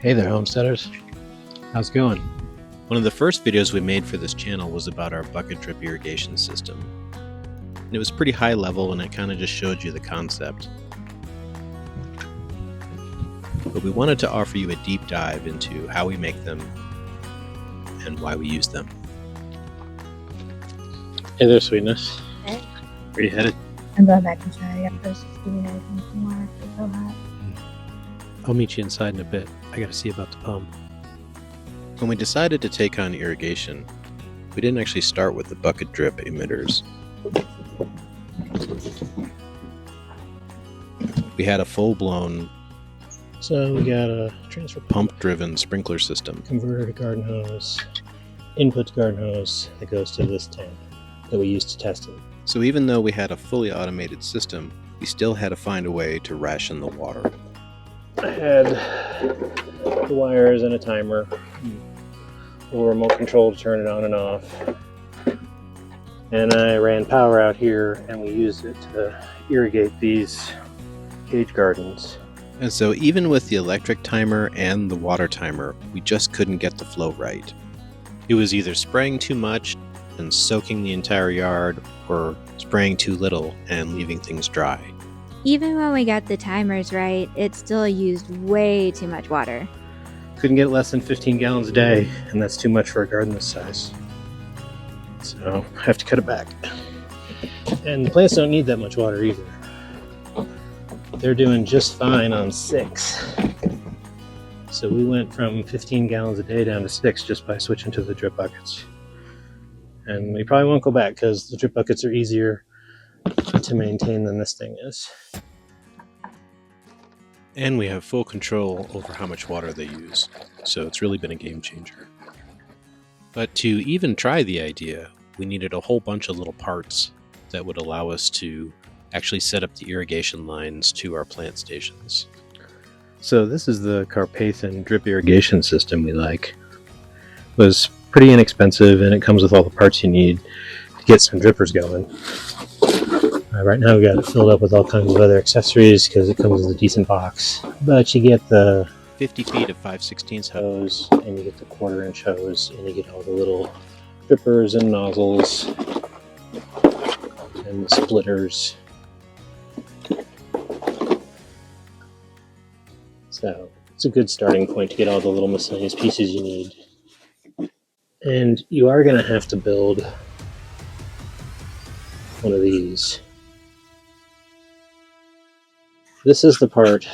Hey there, Homesteaders. How's it going? One of the first videos we made for this channel was about our bucket drip irrigation system. And it was pretty high level and I kind of just showed you the concept. But we wanted to offer you a deep dive into how we make them and why we use them. Hey there, sweetness. Hey. Where are you headed? I'm going back inside. I'm supposed to see everything tomorrow. It's so hot. I'll meet you inside in a bit. I gotta see about the pump. When we decided to take on irrigation, we didn't actually start with the bucket drip emitters. We had a full-blown So we got a transfer pump-driven sprinkler system. converter to garden hose, input to garden hose that goes to this tank that we use to test it. So even though we had a fully automated system, we still had to find a way to ration the water. I had the wires and a timer, a remote control to turn it on and off, and I ran power out here and we used it to irrigate these cage gardens. And so even with the electric timer and the water timer, we just couldn't get the flow right. It was either spraying too much and soaking the entire yard, or spraying too little and leaving things dry. Even when we got the timers right, it still used way too much water. Couldn't get less than 15 gallons a day, and that's too much for a garden this size. So I have to cut it back. And the plants don't need that much water either. They're doing just fine on 6. So we went from 15 gallons a day down to 6 just by switching to the drip buckets. And we probably won't go back because the drip buckets are easier to maintain than this thing is. And we have full control over how much water they use, so it's really been a game changer. But to even try the idea, we needed a whole bunch of little parts that would allow us to actually set up the irrigation lines to our plant stations. So this is the Carpathian drip irrigation system we like. It was pretty inexpensive and it comes with all the parts you need to get some drippers going. Right now we got it filled up with all kinds of other accessories because it comes with a decent box. But you get the 50 feet of 5/16 hose, and you get the 1/4-inch hose, and you get all the little drippers and nozzles and the splitters. So it's a good starting point to get all the little miscellaneous pieces you need. And you are going to have to build one of these. This is the part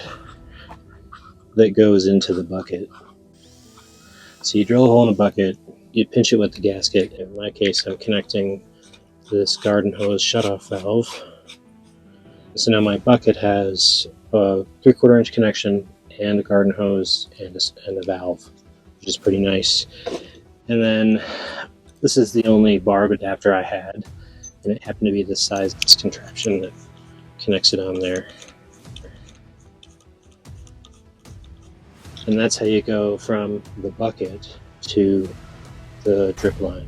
that goes into the bucket. So you drill a hole in a bucket, you pinch it with the gasket. In my case, I'm connecting this garden hose shutoff valve. So now my bucket has a 3/4-inch connection and a garden hose and a valve, which is pretty nice. And then this is the only barb adapter I had, and it happened to be the size of this contraption that connects it on there. And that's how you go from the bucket to the drip line.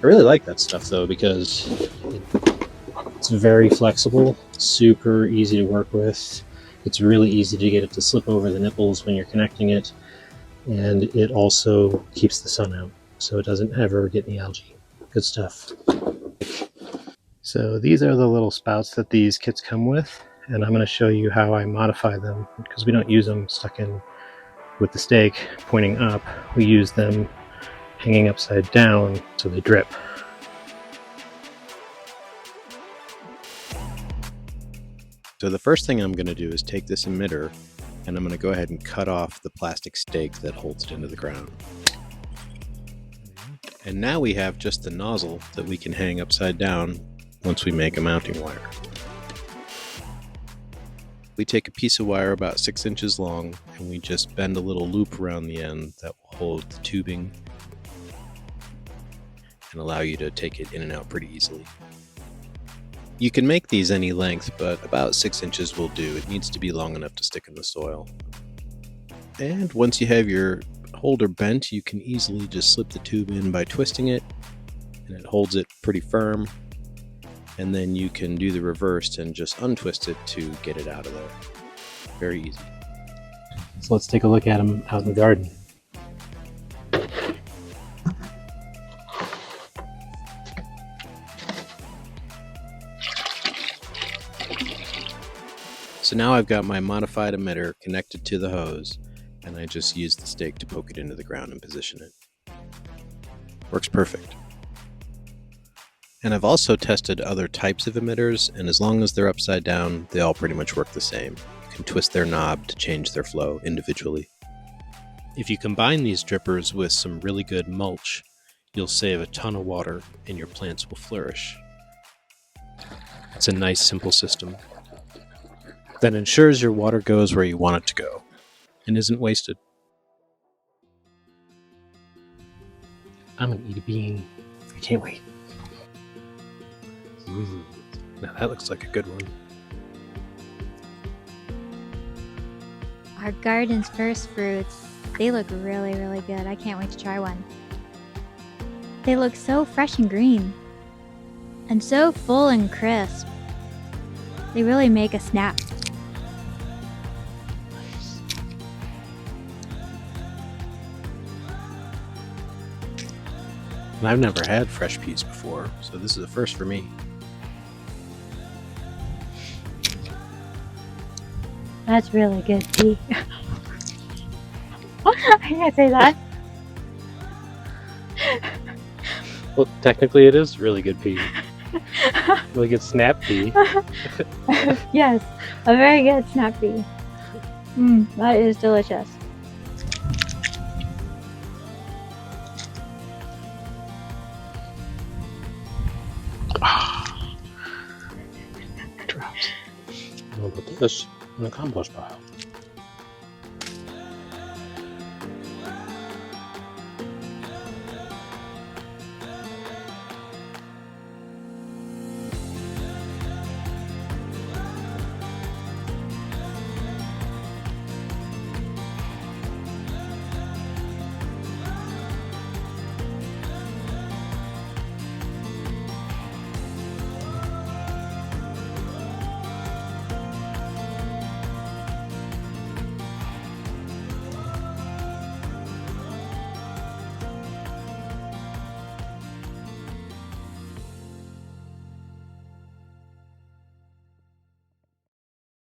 I really like that stuff though because it's very flexible, super easy to work with. It's really easy to get it to slip over the nipples when you're connecting it, and it also keeps the sun out so it doesn't ever get any algae. Good stuff. So these are the little spouts that these kits come with, and I'm going to show you how I modify them because we don't use them stuck in with the stake pointing up. We use them hanging upside down so they drip. So the first thing I'm going to do is take this emitter and I'm going to go ahead and cut off the plastic stake that holds it into the ground. And now we have just the nozzle that we can hang upside down once we make a mounting wire. We take a piece of wire about 6 inches long and we just bend a little loop around the end that will hold the tubing and allow you to take it in and out pretty easily. You can make these any length, but about 6 inches will do. It needs to be long enough to stick in the soil. And once you have your holder bent, you can easily just slip the tube in by twisting it, and it holds it pretty firm. And then you can do the reverse and just untwist it to get it out of there. Very easy. So let's take a look at them out in the garden. So now I've got my modified emitter connected to the hose, and I just use the stake to poke it into the ground and position it. Works perfect. And I've also tested other types of emitters, and as long as they're upside down, they all pretty much work the same. You can twist their knob to change their flow individually. If you combine these drippers with some really good mulch, you'll save a ton of water and your plants will flourish. It's a nice, simple system that ensures your water goes where you want it to go and isn't wasted. I'm gonna eat a bean. I can't wait. Now that looks like a good one. Our garden's first fruits, they look really, really good. I can't wait to try one. They look so fresh and green, and so full and crisp. They really make a snap. And I've never had fresh peas before, so this is a first for me. That's really good pea. I can't say that. Well, technically it is really good pea. Really good snap pea. Yes, a very good snap pea. That is delicious. Drops. I'm gonna put this in the compost pile.